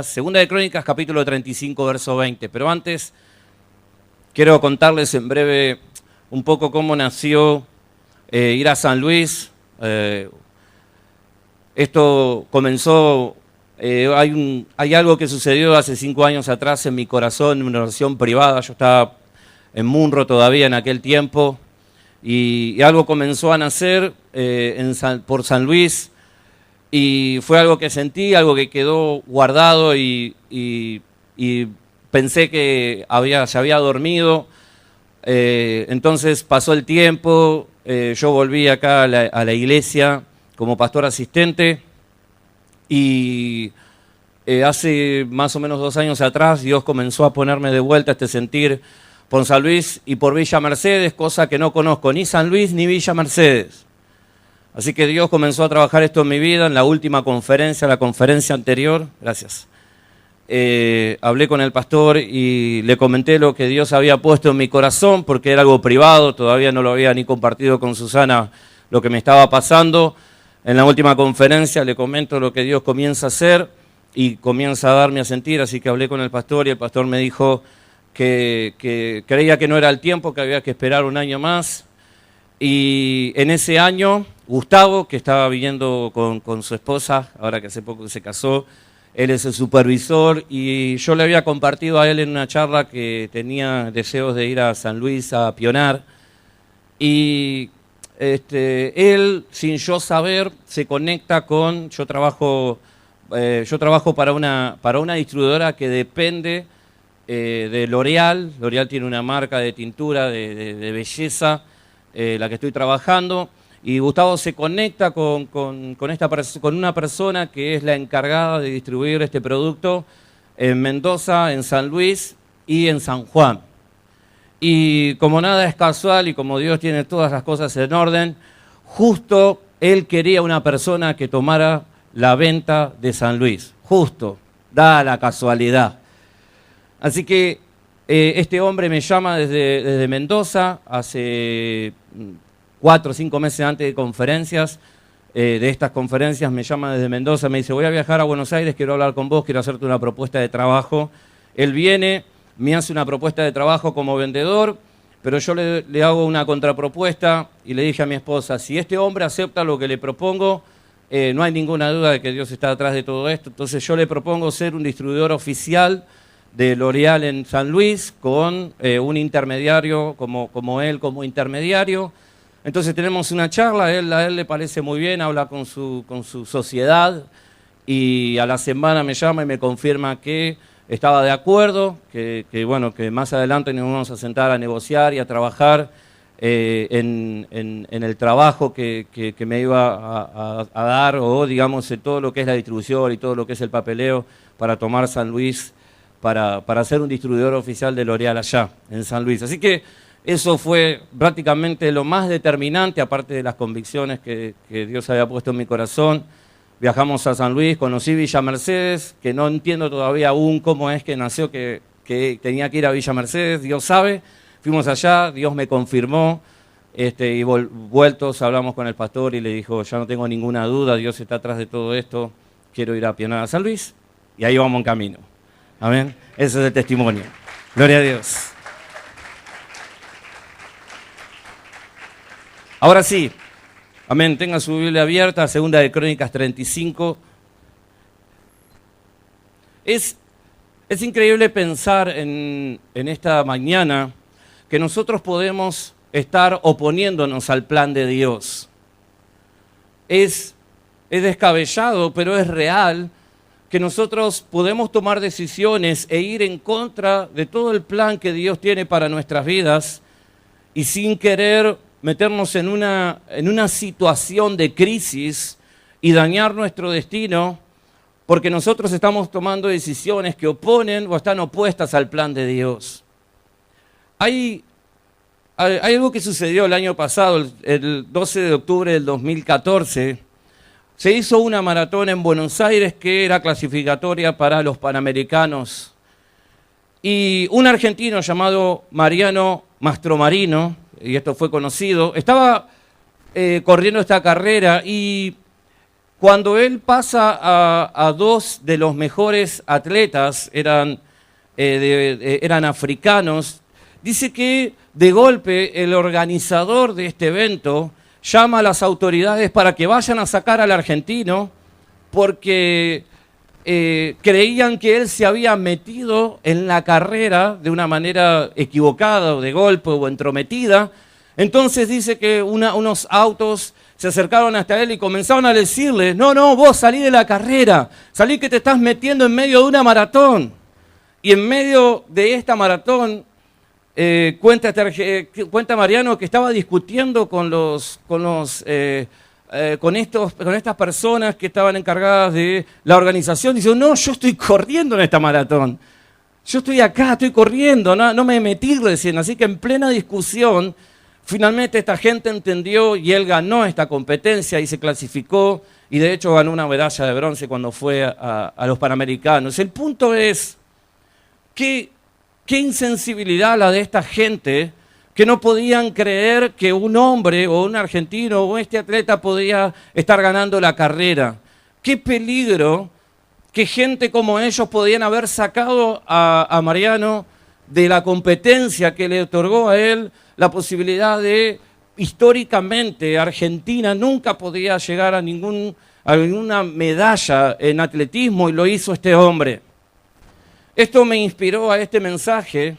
Segunda de Crónicas, capítulo 35, verso 20. Pero antes, quiero contarles en breve un poco cómo nació ir a San Luis. Esto comenzó, hay algo que sucedió hace 5 años atrás en mi corazón, en una oración privada. Yo estaba en Munro todavía en aquel tiempo, y algo comenzó a nacer por San Luis. Y fue algo que sentí, algo que quedó guardado y pensé que se había dormido. Entonces pasó el tiempo, yo volví acá a la iglesia como pastor asistente y hace más o menos 2 años atrás Dios comenzó a ponerme de vuelta este sentir por San Luis y por Villa Mercedes, cosa que no conozco ni San Luis ni Villa Mercedes. Así que Dios comenzó a trabajar esto en mi vida. En la última conferencia, la conferencia anterior, gracias, hablé con el pastor y le comenté lo que Dios había puesto en mi corazón, porque era algo privado, todavía no lo había ni compartido con Susana lo que me estaba pasando. En la última conferencia le comento lo que Dios comienza a hacer y comienza a darme a sentir, así que hablé con el pastor y el pastor me dijo que creía que no era el tiempo, que había que esperar 1 año más. Y en ese año, Gustavo, que estaba viviendo con su esposa, ahora que hace poco se casó, él es el supervisor y yo le había compartido a él en una charla que tenía deseos de ir a San Luis a pionar. Y él, sin yo saber, se conecta con... Yo trabajo para una distribuidora que depende de L'Oreal. L'Oreal tiene una marca de tintura, de belleza, la que estoy trabajando, y Gustavo se conecta con una persona que es la encargada de distribuir este producto en Mendoza, en San Luis y en San Juan. Y como nada es casual y como Dios tiene todas las cosas en orden, justo él quería una persona que tomara la venta de San Luis, justo, da la casualidad. Así que este hombre me llama desde Mendoza, hace 4 o 5 meses antes de conferencias, de estas conferencias me llama desde Mendoza, me dice, voy a viajar a Buenos Aires, quiero hablar con vos, quiero hacerte una propuesta de trabajo. Él viene, me hace una propuesta de trabajo como vendedor, pero yo le hago una contrapropuesta y le dije a mi esposa, si este hombre acepta lo que le propongo, no hay ninguna duda de que Dios está detrás de todo esto, entonces yo le propongo ser un distribuidor oficial de L'Oreal en San Luis, con un intermediario como él, como intermediario. Entonces tenemos una charla, a él le parece muy bien, habla con su sociedad y a la semana me llama y me confirma que estaba de acuerdo, que más adelante nos vamos a sentar a negociar y a trabajar en el trabajo que me iba a dar, o digamos en todo lo que es la distribución y todo lo que es el papeleo para tomar San Luis, para ser un distribuidor oficial de L'Oreal allá, en San Luis. Así que eso fue prácticamente lo más determinante, aparte de las convicciones que Dios había puesto en mi corazón. Viajamos a San Luis, conocí Villa Mercedes, que no entiendo todavía aún cómo es que nació que tenía que ir a Villa Mercedes, Dios sabe. Fuimos allá, Dios me confirmó, y vueltos hablamos con el pastor y le dijo, ya no tengo ninguna duda, Dios está atrás de todo esto, quiero ir a pionar a San Luis, y ahí vamos en camino. Amén. Ese es el testimonio. Gloria a Dios. Ahora sí, amén, tenga su Biblia abierta, Segunda de Crónicas 35. Es increíble pensar en esta mañana que nosotros podemos estar oponiéndonos al plan de Dios. Es descabellado, pero es real que nosotros podemos tomar decisiones e ir en contra de todo el plan que Dios tiene para nuestras vidas y sin querer meternos en una situación de crisis y dañar nuestro destino porque nosotros estamos tomando decisiones que oponen o están opuestas al plan de Dios. Hay algo que sucedió el año pasado, el 12 de octubre del 2014, se hizo una maratón en Buenos Aires que era clasificatoria para los Panamericanos. Y un argentino llamado Mariano Mastromarino, y esto fue conocido, estaba corriendo esta carrera y cuando él pasa a dos de los mejores atletas, eran africanos, dice que de golpe el organizador de este evento llama a las autoridades para que vayan a sacar al argentino porque creían que él se había metido en la carrera de una manera equivocada o de golpe o entrometida. Entonces dice que unos autos se acercaron hasta él y comenzaron a decirle, no, vos salí de la carrera, salí que te estás metiendo en medio de una maratón. Y en medio de esta maratón, cuenta Mariano que estaba discutiendo con estas personas que estaban encargadas de la organización. Dice, no, yo estoy corriendo en esta maratón. Yo estoy acá, estoy corriendo, no me metí recién. Así que en plena discusión, finalmente esta gente entendió y él ganó esta competencia y se clasificó. Y de hecho ganó una medalla de bronce cuando fue a los Panamericanos. El punto es, qué insensibilidad la de esta gente que no podían creer que un hombre o un argentino o este atleta podía estar ganando la carrera. Qué peligro que gente como ellos podían haber sacado a Mariano de la competencia que le otorgó a él la posibilidad de, históricamente, Argentina nunca podía llegar a ninguna medalla en atletismo y lo hizo este hombre. Esto me inspiró a este mensaje,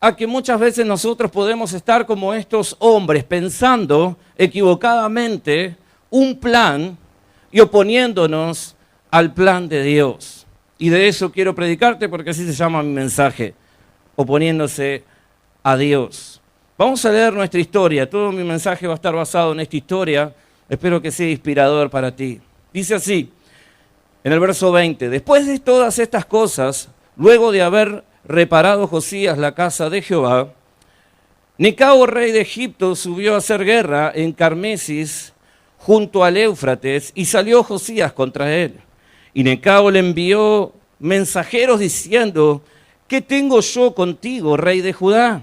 a que muchas veces nosotros podemos estar como estos hombres, pensando equivocadamente un plan y oponiéndonos al plan de Dios. Y de eso quiero predicarte porque así se llama mi mensaje, oponiéndose a Dios. Vamos a leer nuestra historia, todo mi mensaje va a estar basado en esta historia, espero que sea inspirador para ti. Dice así, en el verso 20, después de todas estas cosas, luego de haber reparado Josías la casa de Jehová, Necao, rey de Egipto, subió a hacer guerra en Carmesis junto al Éufrates y salió Josías contra él. Y Necao le envió mensajeros diciendo, ¿qué tengo yo contigo, rey de Judá?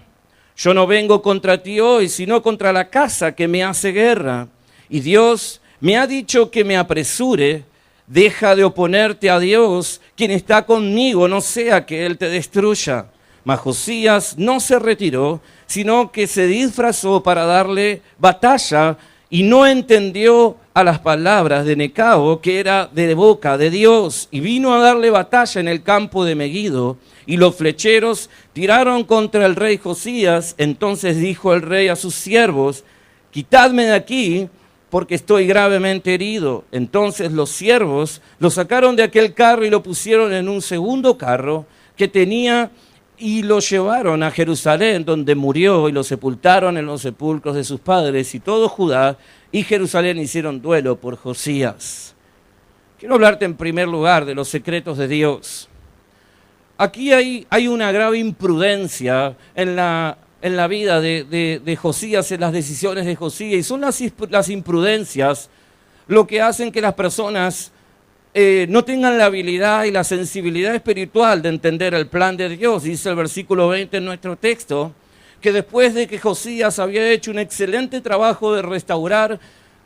Yo no vengo contra ti hoy, sino contra la casa que me hace guerra. Y Dios me ha dicho que me apresure. Deja de oponerte a Dios, quien está conmigo, no sea que Él te destruya. Mas Josías no se retiró, sino que se disfrazó para darle batalla y no entendió a las palabras de Necao, que era de boca de Dios, y vino a darle batalla en el campo de Meguido. Y los flecheros tiraron contra el rey Josías. Entonces dijo el rey a sus siervos, quitadme de aquí, porque estoy gravemente herido. Entonces los siervos lo sacaron de aquel carro y lo pusieron en un segundo carro que tenía y lo llevaron a Jerusalén, donde murió, y lo sepultaron en los sepulcros de sus padres. Y todo Judá y Jerusalén hicieron duelo por Josías. Quiero hablarte en primer lugar de los secretos de Dios. Aquí hay una grave imprudencia en la vida de Josías, en las decisiones de Josías, y son las imprudencias lo que hacen que las personas no tengan la habilidad y la sensibilidad espiritual de entender el plan de Dios. Dice el versículo 20 en nuestro texto, que después de que Josías había hecho un excelente trabajo de restaurar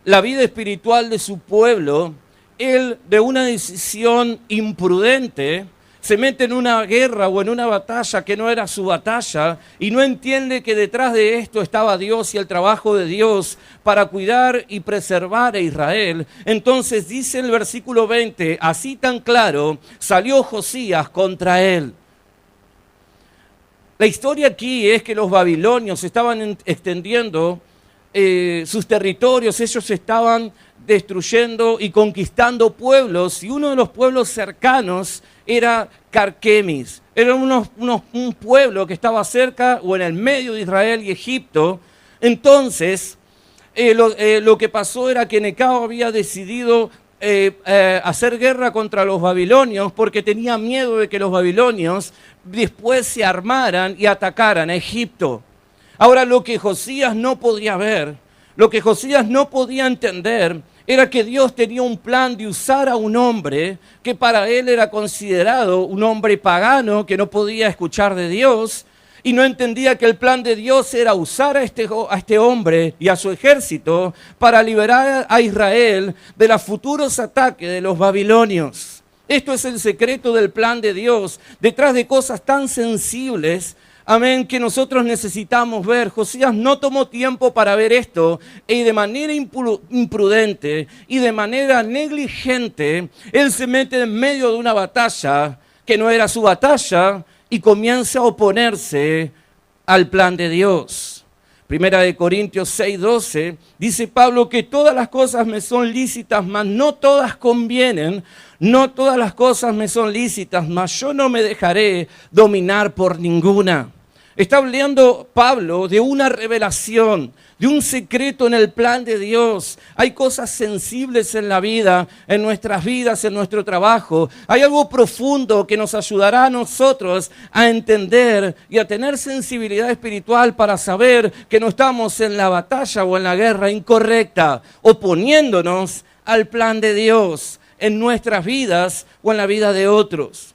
la vida espiritual de su pueblo, él, de una decisión imprudente, se mete en una guerra o en una batalla que no era su batalla y no entiende que detrás de esto estaba Dios y el trabajo de Dios para cuidar y preservar a Israel. Entonces dice el versículo 20, así tan claro, salió Josías contra él. La historia aquí es que los babilonios estaban extendiendo sus territorios, ellos estaban destruyendo y conquistando pueblos, y uno de los pueblos cercanos era Carquemis. Era un pueblo que estaba cerca o en el medio de Israel y Egipto. Entonces, lo que pasó era que Necao había decidido hacer guerra contra los babilonios porque tenía miedo de que los babilonios después se armaran y atacaran a Egipto. Ahora, lo que Josías no podía ver, lo que Josías no podía entender, era que Dios tenía un plan de usar a un hombre que para él era considerado un hombre pagano que no podía escuchar de Dios, Y no entendía que el plan de Dios era usar a este hombre y a su ejército para liberar a Israel de los futuros ataques de los babilonios. Esto es el secreto del plan de Dios, detrás de cosas tan sensibles, amén, que nosotros necesitamos ver. Josías no tomó tiempo para ver esto y de manera imprudente y de manera negligente, él se mete en medio de una batalla que no era su batalla y comienza a oponerse al plan de Dios. Primera de Corintios 6:12 dice Pablo que todas las cosas me son lícitas, mas no todas convienen. No todas las cosas me son lícitas, mas yo no me dejaré dominar por ninguna. Está hablando Pablo de una revelación, de un secreto en el plan de Dios. Hay cosas sensibles en la vida, en nuestras vidas, en nuestro trabajo. Hay algo profundo que nos ayudará a nosotros a entender y a tener sensibilidad espiritual para saber que no estamos en la batalla o en la guerra incorrecta, oponiéndonos al plan de Dios en nuestras vidas o en la vida de otros.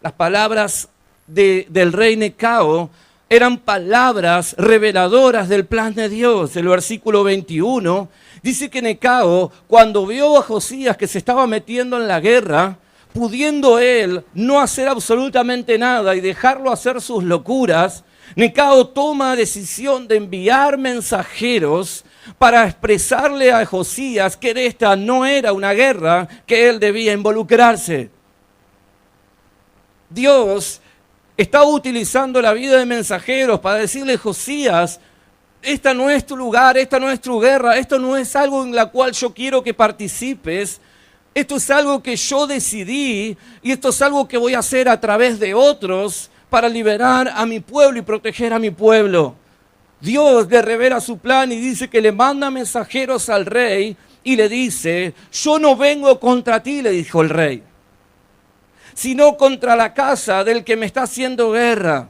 Las palabras del rey Necao eran palabras reveladoras del plan de Dios. El versículo 21 dice que Necao, cuando vio a Josías que se estaba metiendo en la guerra, pudiendo él no hacer absolutamente nada y dejarlo hacer sus locuras, Necao toma la decisión de enviar mensajeros para expresarle a Josías que esta no era una guerra que él debía involucrarse. Dios estaba utilizando la vida de mensajeros para decirle a Josías, esta no es tu lugar, esta no es tu guerra, esto no es algo en la cual yo quiero que participes, esto es algo que yo decidí y esto es algo que voy a hacer a través de otros para liberar a mi pueblo y proteger a mi pueblo. Dios le revela su plan y dice que le manda mensajeros al rey y le dice, yo no vengo contra ti, le dijo el rey, sino contra la casa del que me está haciendo guerra.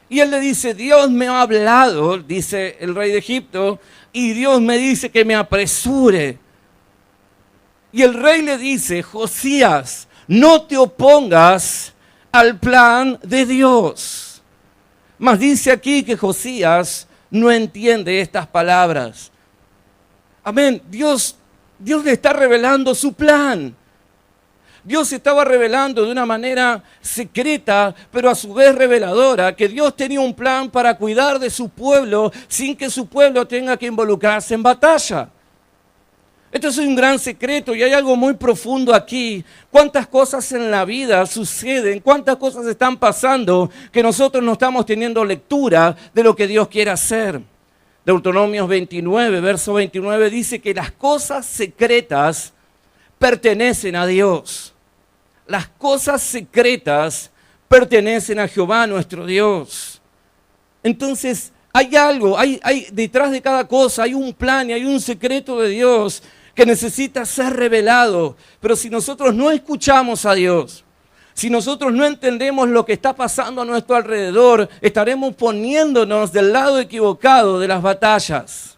Y él le dice, Dios me ha hablado, dice el rey de Egipto, y Dios me dice que me apresure. Y el rey le dice, Josías, no te opongas al plan de Dios. Mas dice aquí que Josías no entiende estas palabras. Amén, Dios le está revelando su plan. Dios estaba revelando de una manera secreta, pero a su vez reveladora, que Dios tenía un plan para cuidar de su pueblo sin que su pueblo tenga que involucrarse en batalla. Esto es un gran secreto y hay algo muy profundo aquí. Cuántas cosas en la vida suceden, cuántas cosas están pasando que nosotros no estamos teniendo lectura de lo que Dios quiere hacer. Deuteronomio 29, verso 29 dice que las cosas secretas pertenecen a Dios. Las cosas secretas pertenecen a Jehová nuestro Dios. Entonces hay algo, hay detrás de cada cosa hay un plan y hay un secreto de Dios que necesita ser revelado. Pero si nosotros no escuchamos a Dios, si nosotros no entendemos lo que está pasando a nuestro alrededor, estaremos poniéndonos del lado equivocado de las batallas.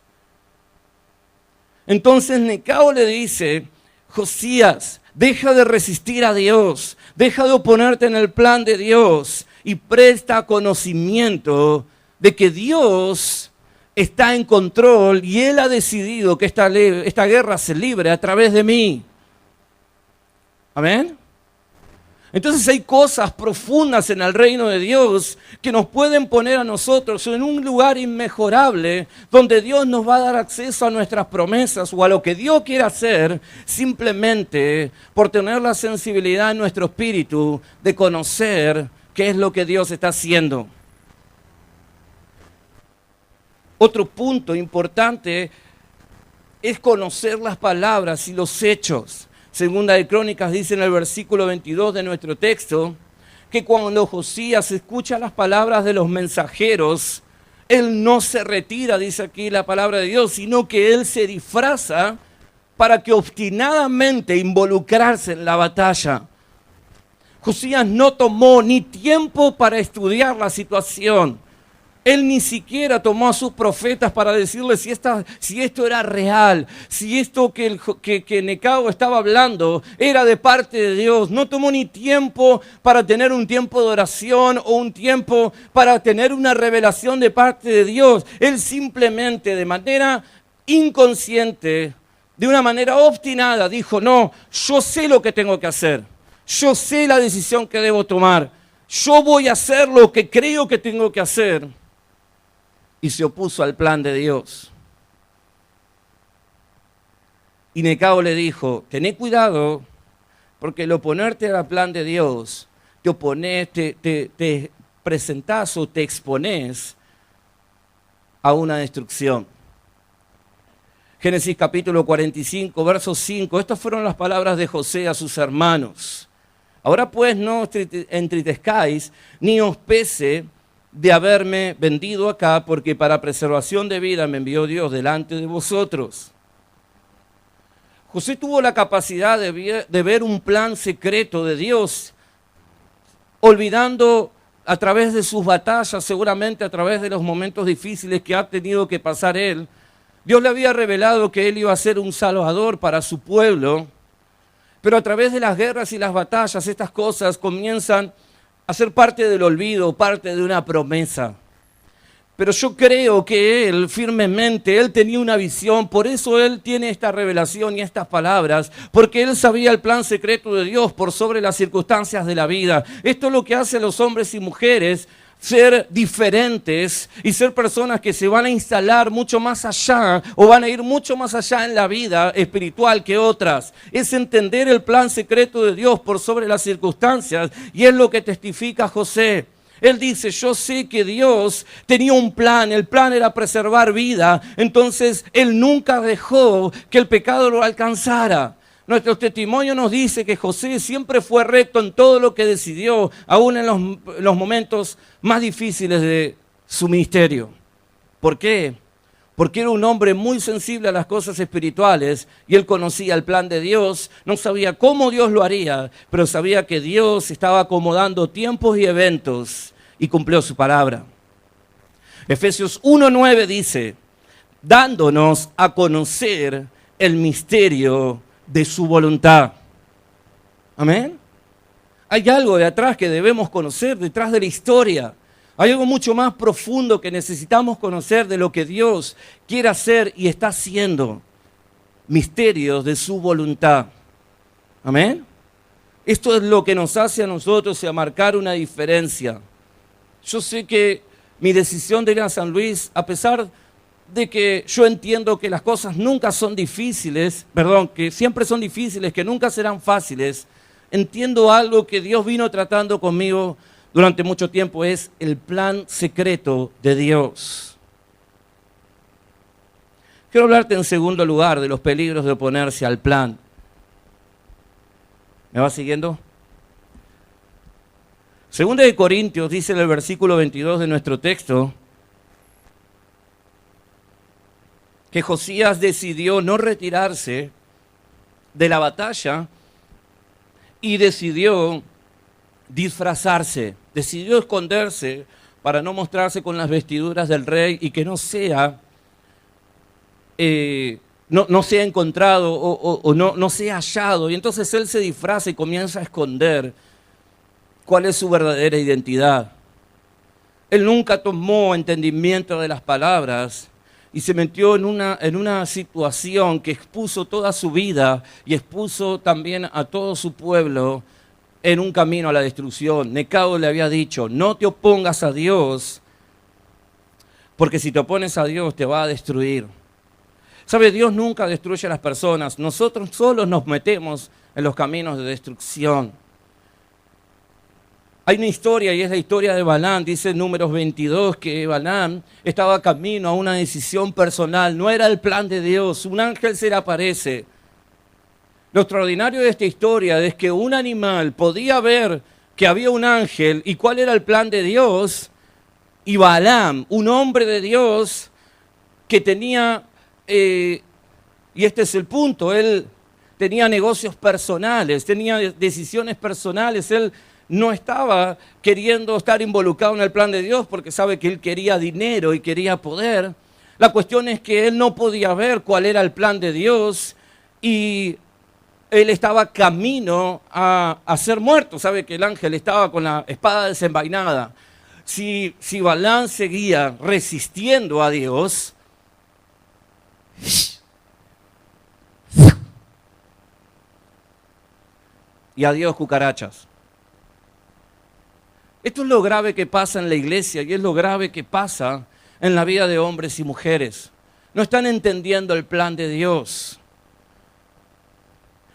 Entonces Necao le dice, Josías, deja de resistir a Dios, deja de oponerte en el plan de Dios y presta conocimiento de que Dios está en control y Él ha decidido que esta guerra se libre a través de mí. Amén. Entonces hay cosas profundas en el reino de Dios que nos pueden poner a nosotros en un lugar inmejorable donde Dios nos va a dar acceso a nuestras promesas o a lo que Dios quiere hacer simplemente por tener la sensibilidad en nuestro espíritu de conocer qué es lo que Dios está haciendo. Otro punto importante es conocer las palabras y los hechos. Segunda de Crónicas dice en el versículo 22 de nuestro texto que cuando Josías escucha las palabras de los mensajeros, él no se retira, dice aquí la palabra de Dios, sino que él se disfraza para que obstinadamente involucrarse en la batalla. Josías no tomó ni tiempo para estudiar la situación. Él ni siquiera tomó a sus profetas para decirles si esto era real, si esto que Necao estaba hablando era de parte de Dios. No tomó ni tiempo para tener un tiempo de oración o un tiempo para tener una revelación de parte de Dios. Él simplemente, de manera inconsciente, de una manera obstinada, dijo: no, yo sé lo que tengo que hacer. Yo sé la decisión que debo tomar. Yo voy a hacer lo que creo que tengo que hacer. Y se opuso al plan de Dios. Y Necao le dijo: tené cuidado, porque al oponerte al plan de Dios, te opones, te presentás o te exponés a una destrucción. Génesis capítulo 45, verso 5. Estas fueron las palabras de José a sus hermanos. Ahora pues no os entristezcáis, ni os pese de haberme vendido acá, porque para preservación de vida me envió Dios delante de vosotros. José tuvo la capacidad de ver un plan secreto de Dios, olvidando a través de sus batallas, seguramente a través de los momentos difíciles que ha tenido que pasar él. Dios le había revelado que él iba a ser un salvador para su pueblo, pero a través de las guerras y las batallas, estas cosas comienzan a ser parte del olvido, parte de una promesa. Pero yo creo que él firmemente, él tenía una visión, por eso él tiene esta revelación y estas palabras, porque él sabía el plan secreto de Dios por sobre las circunstancias de la vida. Esto es lo que hace a los hombres y mujeres ser diferentes y ser personas que se van a instalar mucho más allá o van a ir mucho más allá en la vida espiritual que otras. Es entender el plan secreto de Dios por sobre las circunstancias, y es lo que testifica José. Él dice: yo sé que Dios tenía un plan, el plan era preservar vida, entonces él nunca dejó que el pecado lo alcanzara. Nuestro testimonio nos dice que José siempre fue recto en todo lo que decidió, aún en los momentos más difíciles de su ministerio. ¿Por qué? Porque era un hombre muy sensible a las cosas espirituales y él conocía el plan de Dios. No sabía cómo Dios lo haría, pero sabía que Dios estaba acomodando tiempos y eventos y cumplió su palabra. Efesios 1:9 dice: dándonos a conocer el misterio de su voluntad. Amén. Hay algo de atrás que debemos conocer, detrás de la historia. Hay algo mucho más profundo que necesitamos conocer de lo que Dios quiere hacer y está haciendo. Misterios de su voluntad. Amén. Esto es lo que nos hace a nosotros y a marcar una diferencia. Yo sé que mi decisión de ir a San Luis, a pesar de que yo entiendo que las cosas nunca son difíciles, que siempre son difíciles, que nunca serán fáciles, entiendo algo que Dios vino tratando conmigo durante mucho tiempo, es el plan secreto de Dios. Quiero hablarte en segundo lugar de los peligros de oponerse al plan. ¿Me vas siguiendo? Segunda de Corintios dice en el versículo 22 de nuestro texto que Josías decidió no retirarse de la batalla y decidió disfrazarse, decidió esconderse para no mostrarse con las vestiduras del rey y que no sea encontrado o no sea hallado. Y entonces él se disfraza y comienza a esconder cuál es su verdadera identidad. Él nunca tomó entendimiento de las palabras y se metió en una situación que expuso toda su vida y expuso también a todo su pueblo en un camino a la destrucción. Necao le había dicho: no te opongas a Dios, porque si te opones a Dios te va a destruir. ¿Sabe? Dios nunca destruye a las personas. Nosotros solos nos metemos en los caminos de destrucción. Hay una historia, y es la historia de Balaam. Dice en Números 22 que Balaam estaba camino a una decisión personal. No era el plan de Dios. Un ángel se le aparece. Lo extraordinario de esta historia es que un animal podía ver que había un ángel y cuál era el plan de Dios. Y Balaam, un hombre de Dios que tenía, y este es el punto, él tenía negocios personales, tenía decisiones personales, él no estaba queriendo estar involucrado en el plan de Dios porque sabe que él quería dinero y quería poder. La cuestión es que él no podía ver cuál era el plan de Dios y él estaba camino a ser muerto. Sabe que el ángel estaba con la espada desenvainada. Si Balaam seguía resistiendo a Dios, y adiós cucarachas. Esto es lo grave que pasa en la iglesia y es lo grave que pasa en la vida de hombres y mujeres. No están entendiendo el plan de Dios.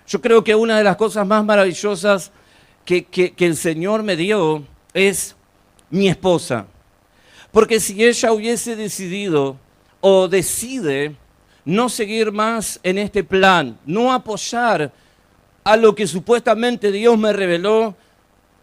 Yo creo que una de las cosas más maravillosas que el Señor me dio es mi esposa. Porque si ella hubiese decidido o decide no seguir más en este plan, no apoyar a lo que supuestamente Dios me reveló,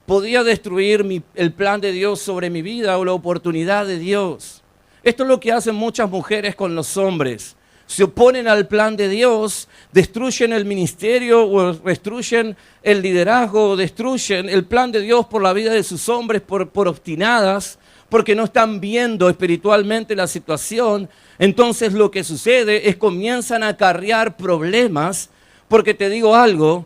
podía destruir el plan de Dios sobre mi vida o la oportunidad de Dios. Esto es lo que hacen muchas mujeres con los hombres. Se oponen al plan de Dios, destruyen el ministerio o destruyen el liderazgo, o destruyen el plan de Dios por la vida de sus hombres por obstinadas, porque no están viendo espiritualmente la situación. Entonces lo que sucede es comienzan a acarrear problemas, porque te digo algo,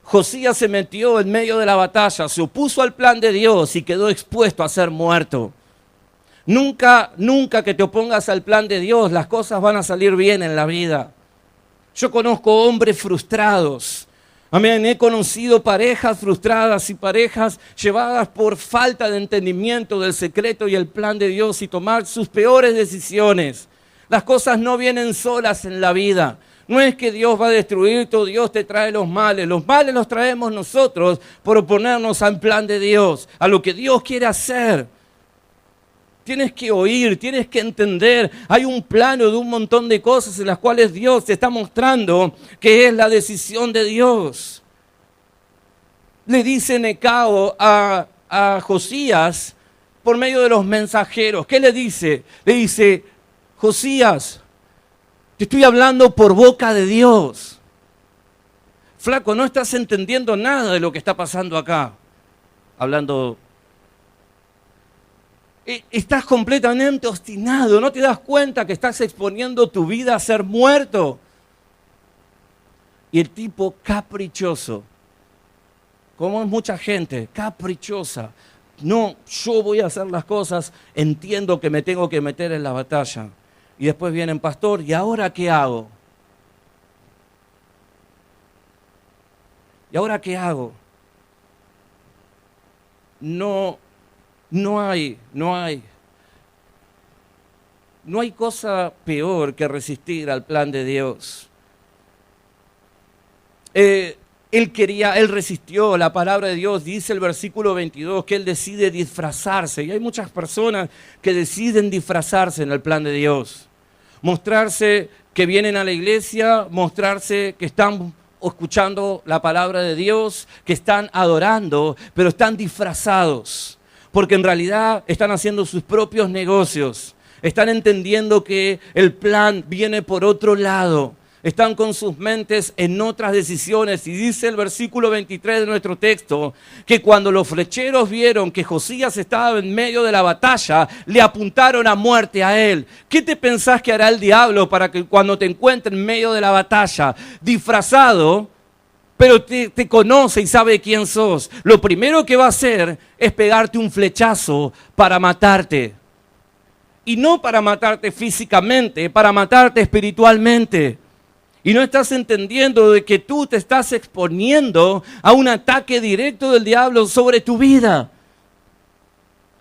Josías se metió en medio de la batalla, se opuso al plan de Dios y quedó expuesto a ser muerto. Nunca que te opongas al plan de Dios, las cosas van a salir bien en la vida. Yo conozco hombres frustrados. Amén, he conocido parejas frustradas y parejas llevadas por falta de entendimiento del secreto y el plan de Dios y tomar sus peores decisiones. Las cosas no vienen solas en la vida. No es que Dios va a destruirte o Dios te trae los males. Los males los traemos nosotros por oponernos al plan de Dios, a lo que Dios quiere hacer. Tienes que oír, tienes que entender. Hay un plano de un montón de cosas en las cuales Dios te está mostrando que es la decisión de Dios. Le dice Necao a Josías por medio de los mensajeros. ¿Qué le dice? Le dice, Josías, te estoy hablando por boca de Dios. Flaco, no estás entendiendo nada de lo que está pasando acá. Hablando. Estás completamente obstinado, no te das cuenta que estás exponiendo tu vida a ser muerto. Y el tipo caprichoso, como es mucha gente, caprichosa. No, yo voy a hacer las cosas, entiendo que me tengo que meter en la batalla. Y después vienen, pastor, ¿y ahora qué hago? ¿Y ahora qué hago? No hay cosa peor que resistir al plan de Dios. Él resistió la palabra de Dios, dice el versículo 22, que él decide disfrazarse. Y hay muchas personas que deciden disfrazarse en el plan de Dios. Mostrarse que vienen a la iglesia, mostrarse que están escuchando la palabra de Dios, que están adorando, pero están disfrazados. Porque en realidad están haciendo sus propios negocios. Están entendiendo que el plan viene por otro lado. Están con sus mentes en otras decisiones. Y dice el versículo 23 de nuestro texto, que cuando los flecheros vieron que Josías estaba en medio de la batalla, le apuntaron a muerte a él. ¿Qué te pensás que hará el diablo para que cuando te encuentre en medio de la batalla, disfrazado, pero te conoce y sabe quién sos? Lo primero que va a hacer es pegarte un flechazo para matarte. Y no para matarte físicamente, para matarte espiritualmente. Y no estás entendiendo de que tú te estás exponiendo a un ataque directo del diablo sobre tu vida.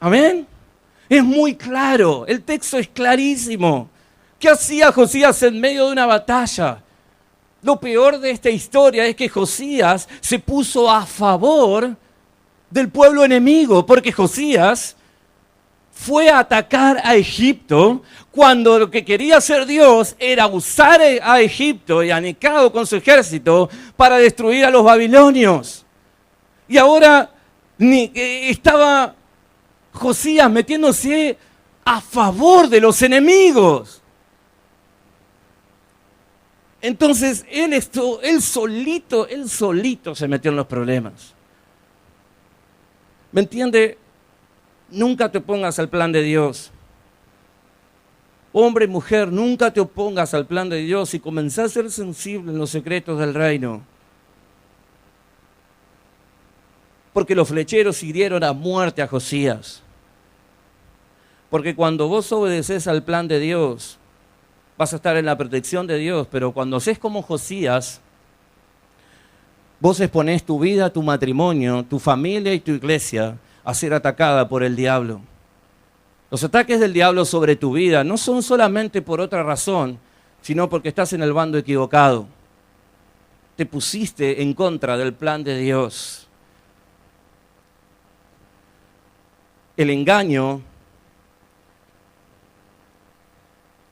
¿Amén? Es muy claro, el texto es clarísimo. ¿Qué hacía Josías en medio de una batalla? Lo peor de esta historia es que Josías se puso a favor del pueblo enemigo, porque Josías fue a atacar a Egipto cuando lo que quería hacer Dios era usar a Egipto y a Necao con su ejército para destruir a los babilonios. Y ahora estaba Josías metiéndose a favor de los enemigos. Entonces él solito se metió en los problemas. ¿Me entiende? Nunca te opongas al plan de Dios. Hombre, mujer, nunca te opongas al plan de Dios y comenzá a ser sensible en los secretos del reino. Porque los flecheros hirieron a muerte a Josías. Porque cuando vos obedeces al plan de Dios, vas a estar en la protección de Dios. Pero cuando seas como Josías, vos exponés tu vida, tu matrimonio, tu familia y tu iglesia a ser atacada por el diablo. Los ataques del diablo sobre tu vida no son solamente por otra razón, sino porque estás en el bando equivocado. Te pusiste en contra del plan de Dios. El engaño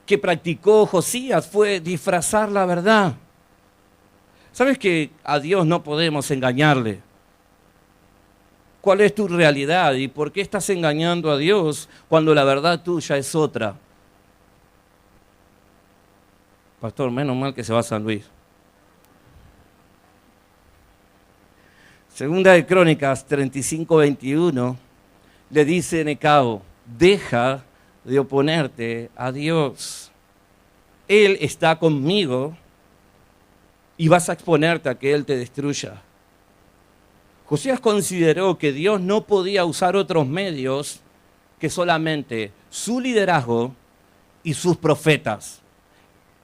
que practicó Josías fue disfrazar la verdad. ¿Sabes que a Dios no podemos engañarle? ¿Cuál es tu realidad y por qué estás engañando a Dios cuando la verdad tuya es otra? Pastor, menos mal que se va a San Luis. Segunda de Crónicas 35:21 le dice Necao, deja de oponerte a Dios. Él está conmigo y vas a exponerte a que Él te destruya. Josías consideró que Dios no podía usar otros medios que solamente su liderazgo y sus profetas.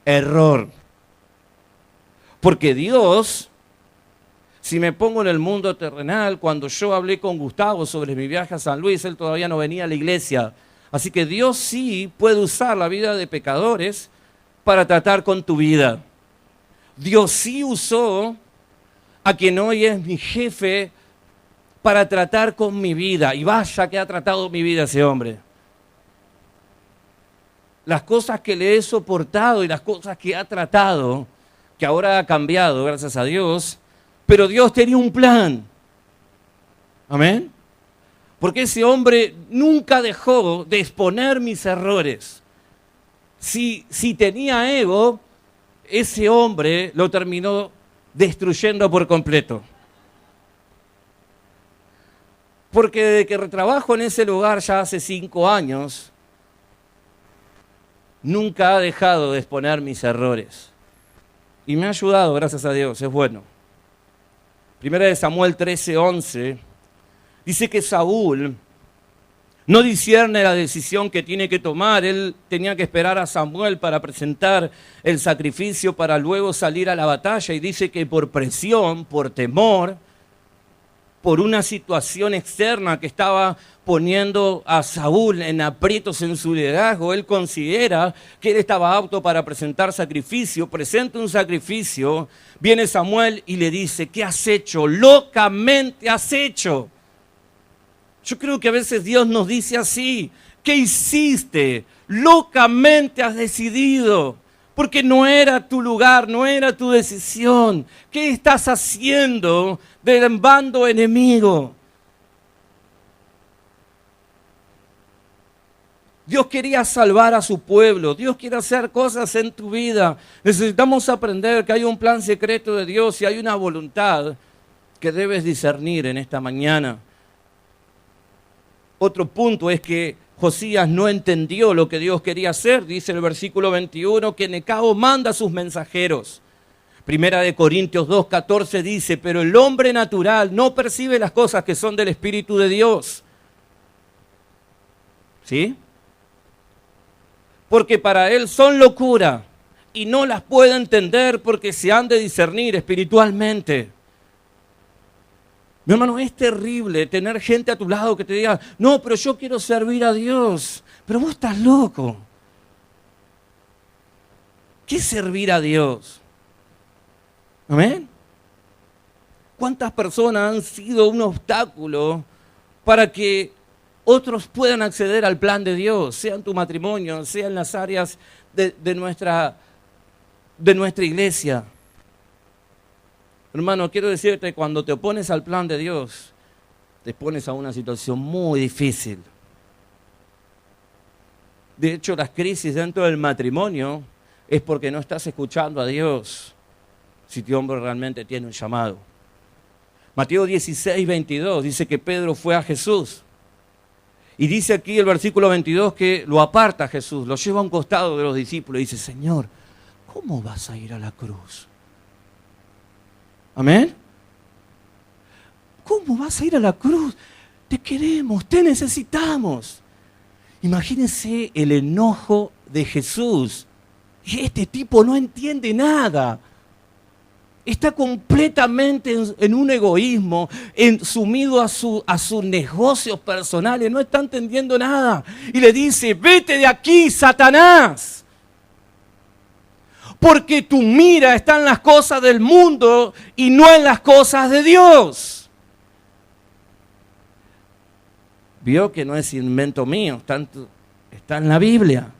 Error. Porque Dios, si me pongo en el mundo terrenal, cuando yo hablé con Gustavo sobre mi viaje a San Luis, él todavía no venía a la iglesia. Así que Dios sí puede usar la vida de pecadores para tratar con tu vida. Dios sí usó a quien hoy es mi jefe para tratar con mi vida. Y vaya que ha tratado mi vida ese hombre. Las cosas que le he soportado y las cosas que ha tratado, que ahora ha cambiado, gracias a Dios, pero Dios tenía un plan. Amén. Porque ese hombre nunca dejó de exponer mis errores. Si tenía ego, ese hombre lo terminó destruyendo por completo. Porque desde que trabajo en ese lugar ya hace 5 años, nunca ha dejado de exponer mis errores. Y me ha ayudado, gracias a Dios, es bueno. Primera de Samuel 13:11 dice que Saúl no discierne la decisión que tiene que tomar. Él tenía que esperar a Samuel para presentar el sacrificio para luego salir a la batalla. Y dice que por presión, por temor, por una situación externa que estaba poniendo a Saúl en aprietos en su liderazgo, él considera que él estaba apto para presentar sacrificio, presenta un sacrificio, viene Samuel y le dice, ¿qué has hecho? Locamente has hecho. Yo creo que a veces Dios nos dice así, ¿qué hiciste? Locamente has decidido. Porque no era tu lugar, no era tu decisión. ¿Qué estás haciendo del bando enemigo? Dios quería salvar a su pueblo. Dios quiere hacer cosas en tu vida. Necesitamos aprender que hay un plan secreto de Dios y hay una voluntad que debes discernir en esta mañana. Otro punto es que Josías no entendió lo que Dios quería hacer. Dice el versículo 21 que Necao manda a sus mensajeros. Primera de Corintios 2:14 dice, pero el hombre natural no percibe las cosas que son del Espíritu de Dios. ¿Sí? Porque para él son locura y no las puede entender porque se han de discernir espiritualmente. Mi hermano, es terrible tener gente a tu lado que te diga, no, pero yo quiero servir a Dios. Pero vos estás loco. ¿Qué es servir a Dios? ¿Amén? ¿Cuántas personas han sido un obstáculo para que otros puedan acceder al plan de Dios, sea en tu matrimonio, sea en las áreas de nuestra iglesia? Hermano, quiero decirte, cuando te opones al plan de Dios, te pones a una situación muy difícil. De hecho, las crisis dentro del matrimonio es porque no estás escuchando a Dios si tu hombre realmente tiene un llamado. Mateo 16, 22 dice que Pedro fue a Jesús. Y dice aquí el versículo 22 que lo aparta a Jesús, lo lleva a un costado de los discípulos y dice, Señor, ¿cómo vas a ir a la cruz? ¿Amén? ¿Cómo vas a ir a la cruz? Te queremos, te necesitamos. Imagínense el enojo de Jesús. Y este tipo no entiende nada. Está completamente en un egoísmo, sumido a sus negocios personales, no está entendiendo nada. Y le dice, vete de aquí, Satanás. Porque tu mira está en las cosas del mundo y no en las cosas de Dios. Vio que no es invento mío, está en la Biblia.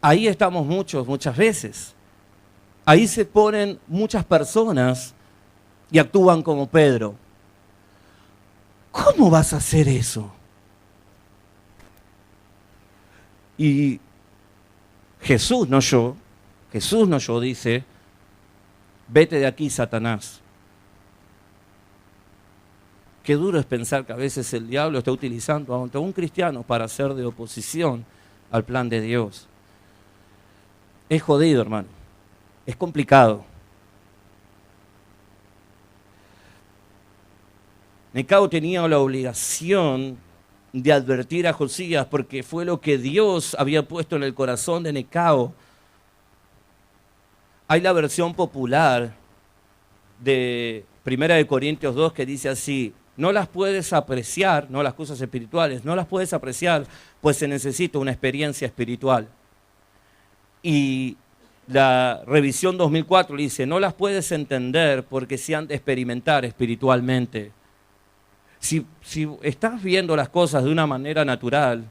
Ahí estamos muchas veces. Ahí se ponen muchas personas y actúan como Pedro. ¿Cómo vas a hacer eso? Y Jesús no yo, dice, vete de aquí, Satanás. Qué duro es pensar que a veces el diablo está utilizando a un cristiano para hacer de oposición al plan de Dios. Es jodido, hermano. Es complicado. Necao tenía la obligación de advertir a Josías porque fue lo que Dios había puesto en el corazón de Necao. Hay la versión popular de 1 Corintios 2 que dice así, no las puedes apreciar, no las cosas espirituales, no las puedes apreciar, pues se necesita una experiencia espiritual. Y la revisión 2004 dice, no las puedes entender porque se han de experimentar espiritualmente. Si estás viendo las cosas de una manera natural,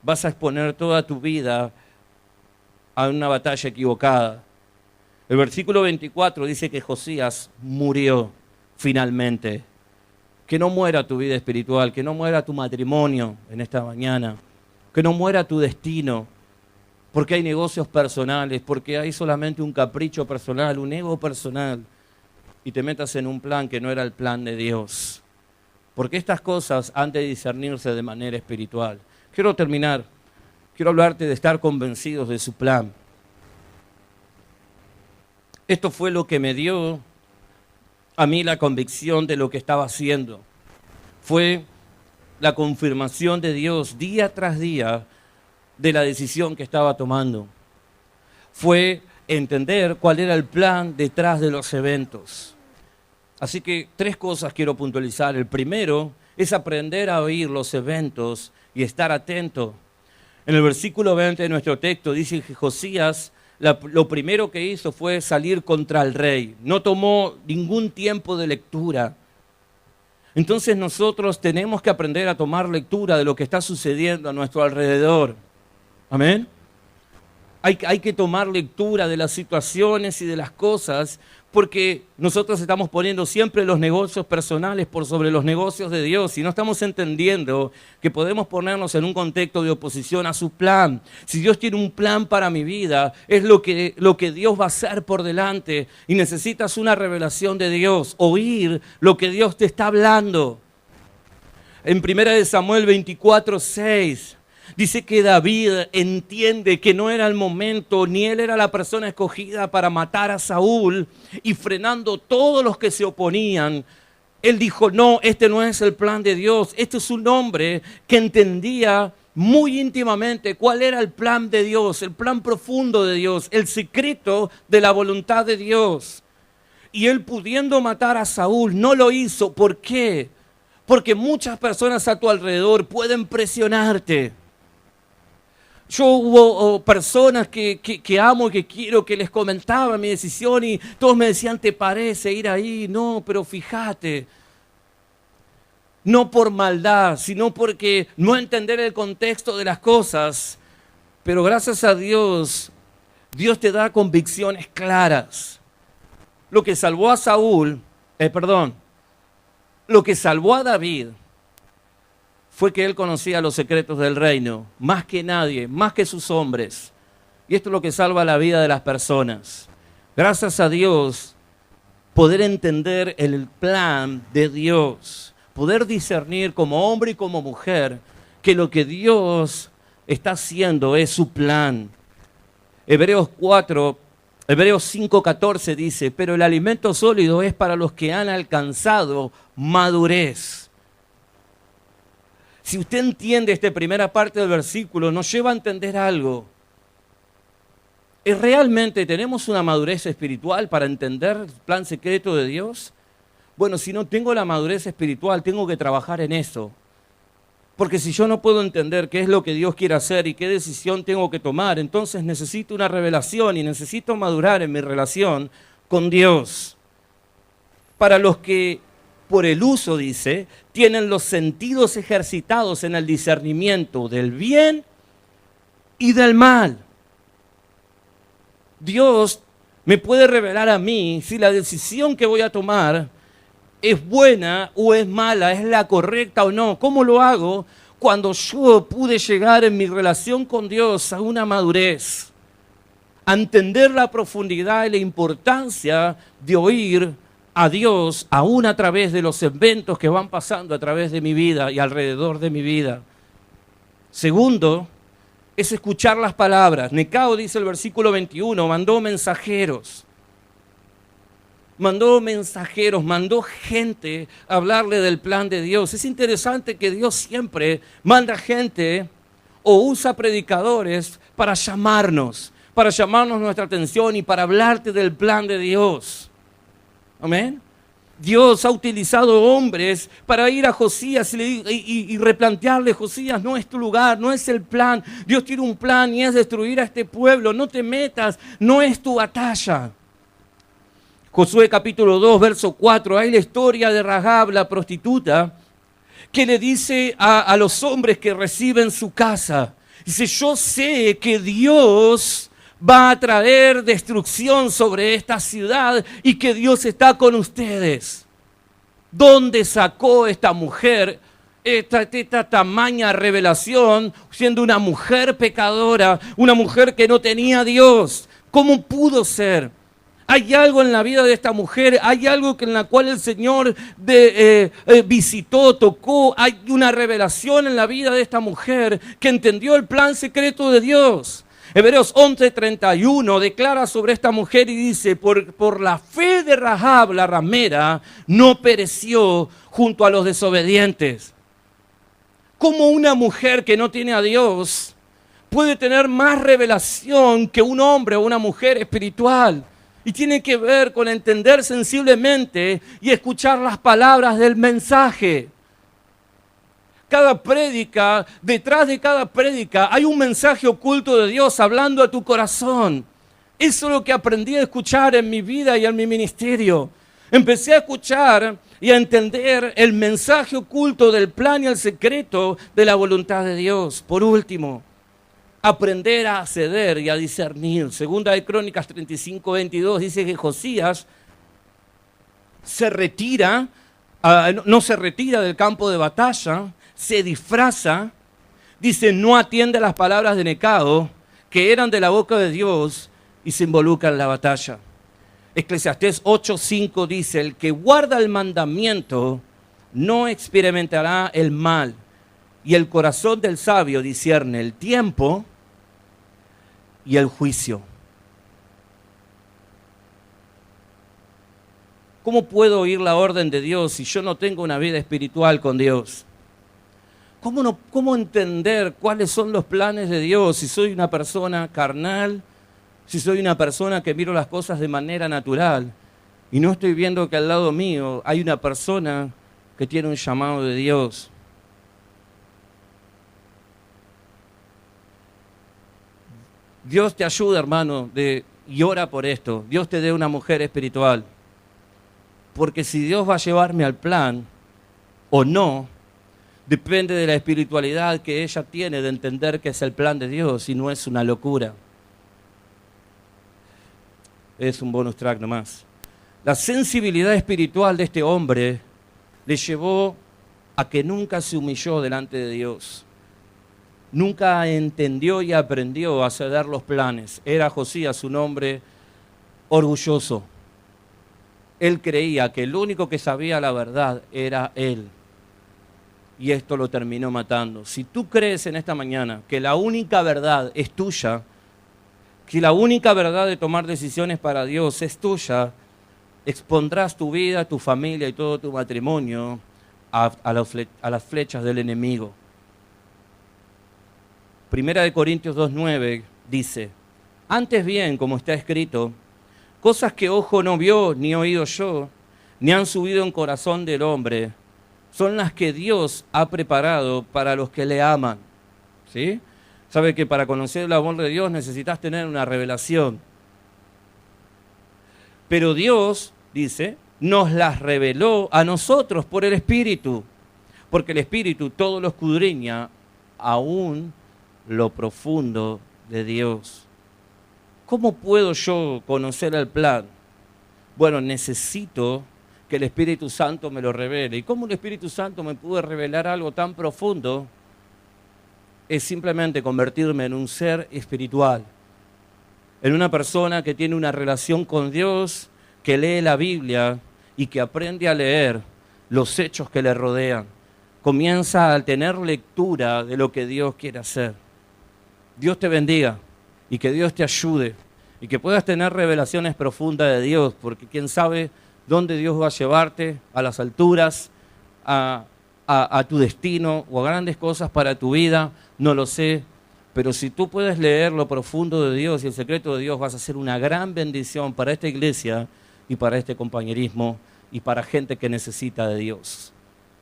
vas a exponer toda tu vida a una batalla equivocada. El versículo 24 dice que Josías murió finalmente. Que no muera tu vida espiritual, que no muera tu matrimonio en esta mañana, que no muera tu destino. Porque hay negocios personales, porque hay solamente un capricho personal, un ego personal, y te metas en un plan que no era el plan de Dios. Porque estas cosas han de discernirse de manera espiritual. Quiero terminar, quiero hablarte de estar convencidos de su plan. Esto fue lo que me dio a mí la convicción de lo que estaba haciendo. Fue la confirmación de Dios día tras día de la decisión que estaba tomando. Fue entender cuál era el plan detrás de los eventos. Así que 3 cosas quiero puntualizar. El primero es aprender a oír los eventos y estar atento. En el versículo 20 de nuestro texto dice que Josías lo primero que hizo fue salir contra el rey. No tomó ningún tiempo de lectura. Entonces nosotros tenemos que aprender a tomar lectura de lo que está sucediendo a nuestro alrededor. Amén. Hay que tomar lectura de las situaciones y de las cosas porque nosotros estamos poniendo siempre los negocios personales por sobre los negocios de Dios y no estamos entendiendo que podemos ponernos en un contexto de oposición a su plan. Si Dios tiene un plan para mi vida, es lo que Dios va a hacer por delante y necesitas una revelación de Dios, oír lo que Dios te está hablando. En 1 Samuel 24:6 dice que David entiende que no era el momento, ni él era la persona escogida para matar a Saúl, y frenando todos los que se oponían, él dijo, no, este no es el plan de Dios. Este es un hombre que entendía muy íntimamente cuál era el plan de Dios, el plan profundo de Dios, el secreto de la voluntad de Dios. Y él pudiendo matar a Saúl, no lo hizo. ¿Por qué? Porque muchas personas a tu alrededor pueden presionarte. Yo hubo personas que amo y que quiero, que les comentaba mi decisión y todos me decían, ¿te parece ir ahí? No, pero fíjate, no por maldad, sino porque no entender el contexto de las cosas. Pero gracias a Dios, Dios te da convicciones claras. Lo que salvó a lo que salvó a David fue que él conocía los secretos del reino, más que nadie, más que sus hombres. Y esto es lo que salva la vida de las personas. Gracias a Dios, poder entender el plan de Dios, poder discernir como hombre y como mujer que lo que Dios está haciendo es su plan. Hebreos 5:14 dice, pero el alimento sólido es para los que han alcanzado madurez. Si usted entiende esta primera parte del versículo, nos lleva a entender algo. ¿Realmente tenemos una madurez espiritual para entender el plan secreto de Dios? Bueno, si no tengo la madurez espiritual, tengo que trabajar en eso. Porque si yo no puedo entender qué es lo que Dios quiere hacer y qué decisión tengo que tomar, entonces necesito una revelación y necesito madurar en mi relación con Dios. Para los que, por el uso, dice, tienen los sentidos ejercitados en el discernimiento del bien y del mal. Dios me puede revelar a mí si la decisión que voy a tomar es buena o es mala, es la correcta o no. ¿Cómo lo hago? Cuando yo pude llegar en mi relación con Dios a una madurez, a entender la profundidad y la importancia de oír a Dios aún a través de los eventos que van pasando a través de mi vida y alrededor de mi vida. Segundo, es escuchar las palabras. Necao, dice el versículo 21, mandó mensajeros, mandó gente a hablarle del plan de Dios. Es interesante que Dios siempre manda gente o usa predicadores para llamarnos nuestra atención y para hablarte del plan de Dios. Amén. Dios ha utilizado hombres para ir a Josías y replantearle: Josías, no es tu lugar, no es el plan. Dios tiene un plan y es destruir a este pueblo. No te metas, no es tu batalla. Josué capítulo 2, verso 4, hay la historia de Rahab, la prostituta, que le dice a los hombres que reciben su casa, dice: yo sé que Dios va a traer destrucción sobre esta ciudad y que Dios está con ustedes. ¿Dónde sacó esta mujer esta tamaña revelación siendo una mujer pecadora, una mujer que no tenía a Dios? ¿Cómo pudo ser? Hay algo en la vida de esta mujer, hay algo en la cual el Señor visitó, tocó, hay una revelación en la vida de esta mujer que entendió el plan secreto de Dios. Hebreos 11:31 declara sobre esta mujer y dice: por la fe de Rahab, la ramera, no pereció junto a los desobedientes. ¿Cómo una mujer que no tiene a Dios puede tener más revelación que un hombre o una mujer espiritual? Y tiene que ver con entender sensiblemente y escuchar las palabras del mensaje. Cada prédica, detrás de cada prédica hay un mensaje oculto de Dios hablando a tu corazón. Eso es lo que aprendí a escuchar en mi vida y en mi ministerio. Empecé a escuchar y a entender el mensaje oculto del plan y el secreto de la voluntad de Dios. Por último, aprender a acceder y a discernir. Segunda de Crónicas 35:22 dice que Josías se retira, no se retira del campo de batalla, se disfraza, dice, no atiende a las palabras de Necao, que eran de la boca de Dios, y se involucra en la batalla. Eclesiastés 8:5 dice: el que guarda el mandamiento no experimentará el mal, y el corazón del sabio discierne el tiempo y el juicio. ¿Cómo puedo oír la orden de Dios si yo no tengo una vida espiritual con Dios? ¿Cómo entender cuáles son los planes de Dios si soy una persona carnal, si soy una persona que miro las cosas de manera natural y no estoy viendo que al lado mío hay una persona que tiene un llamado de Dios? Dios te ayuda, hermano, y ora por esto. Dios te dé una mujer espiritual. Porque si Dios va a llevarme al plan o no, depende de la espiritualidad que ella tiene de entender que es el plan de Dios y no es una locura. Es un bonus track nomás. La sensibilidad espiritual de este hombre le llevó a que nunca se humilló delante de Dios. Nunca entendió y aprendió a ceder los planes. Era Josías un hombre orgulloso. Él creía que el único que sabía la verdad era él. Y esto lo terminó matando. Si tú crees en esta mañana que la única verdad es tuya, que la única verdad de tomar decisiones para Dios es tuya, expondrás tu vida, tu familia y todo tu matrimonio a las flechas del enemigo. Primera de Corintios 2:9 dice: antes bien, como está escrito, cosas que ojo no vio, ni oído yo, ni han subido en corazón del hombre, son las que Dios ha preparado para los que le aman. ¿Sí? Sabe que para conocer el amor de Dios necesitas tener una revelación. Pero Dios, dice, nos las reveló a nosotros por el Espíritu, porque el Espíritu todo lo escudriña, aún lo profundo de Dios. ¿Cómo puedo yo conocer el plan? Bueno, necesito que el Espíritu Santo me lo revele. ¿Y cómo el Espíritu Santo me puede revelar algo tan profundo? Es simplemente convertirme en un ser espiritual, en una persona que tiene una relación con Dios, que lee la Biblia y que aprende a leer los hechos que le rodean. Comienza a tener lectura de lo que Dios quiere hacer. Dios te bendiga y que Dios te ayude y que puedas tener revelaciones profundas de Dios, porque quién sabe dónde Dios va a llevarte, a las alturas, a tu destino o a grandes cosas para tu vida, no lo sé. Pero si tú puedes leer lo profundo de Dios y el secreto de Dios, vas a ser una gran bendición para esta iglesia y para este compañerismo y para gente que necesita de Dios.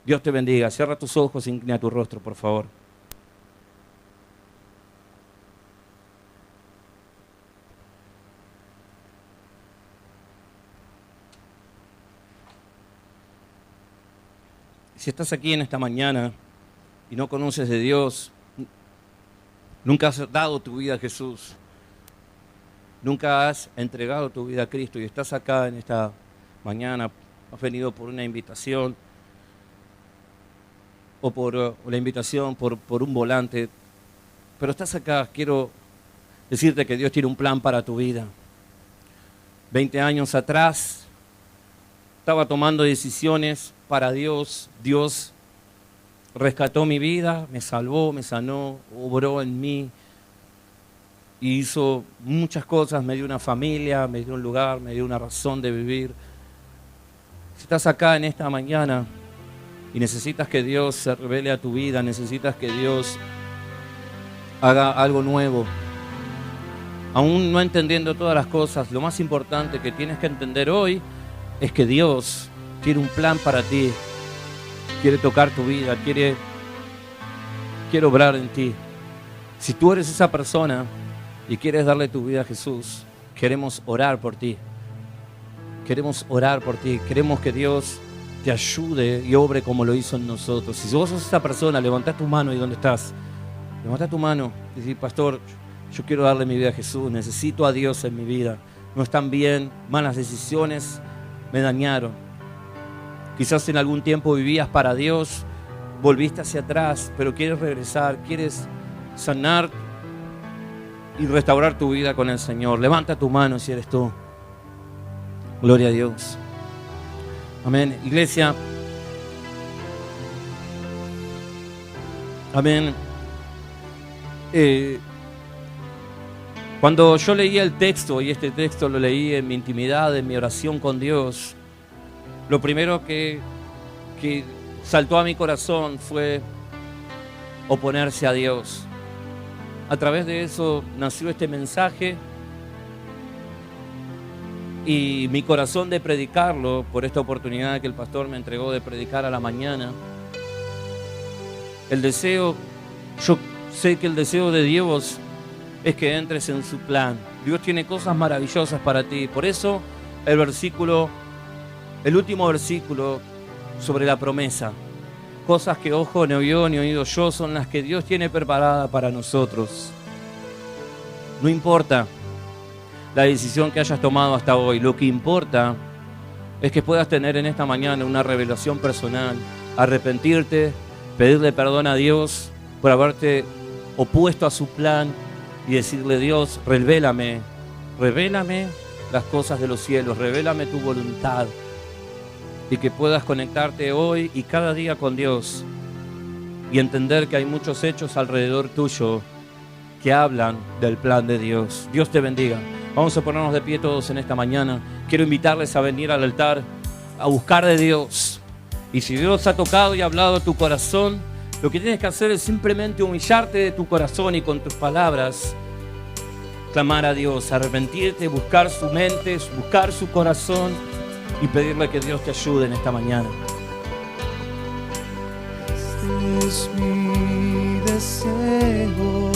Dios te bendiga. Cierra tus ojos e inclina tu rostro, por favor. Si estás aquí en esta mañana y no conoces de Dios, nunca has dado tu vida a Jesús, nunca has entregado tu vida a Cristo y estás acá en esta mañana, has venido por una invitación o por la invitación por un volante, pero estás acá, quiero decirte que Dios tiene un plan para tu vida. 20 años atrás estaba tomando decisiones para Dios. Dios rescató mi vida, me salvó, me sanó, obró en mí y hizo muchas cosas, me dio una familia, me dio un lugar, me dio una razón de vivir. Si estás acá en esta mañana y necesitas que Dios se revele a tu vida, necesitas que Dios haga algo nuevo, aún no entendiendo todas las cosas, lo más importante que tienes que entender hoy es que Dios tiene un plan para ti, quiere tocar tu vida, quiere obrar en ti. Si tú eres esa persona y quieres darle tu vida a Jesús, queremos orar por ti. Queremos orar por ti, queremos que Dios te ayude y obre como lo hizo en nosotros. Si vos sos esa persona, levantá tu mano y ¿dónde estás? Levantá tu mano y decís: pastor, yo quiero darle mi vida a Jesús, necesito a Dios en mi vida. No están bien, malas decisiones me dañaron. Quizás en algún tiempo vivías para Dios, volviste hacia atrás, pero quieres regresar, quieres sanar y restaurar tu vida con el Señor. Levanta tu mano si eres tú. Gloria a Dios. Amén. Iglesia. Amén. Cuando yo leía el texto, y este texto lo leí en mi intimidad, en mi oración con Dios, lo primero que saltó a mi corazón fue oponerse a Dios. A través de eso nació este mensaje y mi corazón de predicarlo, por esta oportunidad que el pastor me entregó de predicar a la mañana. El deseo, yo sé que el deseo de Dios es que entres en su plan. Dios tiene cosas maravillosas para ti. Por eso el último versículo sobre la promesa: cosas que ojo no vio ni oído yo son las que Dios tiene preparada para nosotros. No importa la decisión que hayas tomado hasta hoy, lo que importa es que puedas tener en esta mañana una revelación personal, arrepentirte, pedirle perdón a Dios por haberte opuesto a su plan y decirle: Dios, revélame las cosas de los cielos, revélame tu voluntad, y que puedas conectarte hoy y cada día con Dios y entender que hay muchos hechos alrededor tuyo que hablan del plan de Dios. Dios te bendiga. Vamos a ponernos de pie todos en esta mañana. Quiero invitarles a venir al altar, a buscar de Dios. Y si Dios ha tocado y ha hablado a tu corazón, lo que tienes que hacer es simplemente humillarte de tu corazón y con tus palabras clamar a Dios, arrepentirte, buscar su mente, buscar su corazón y pedirle que Dios te ayude en esta mañana. Este es mi deseo,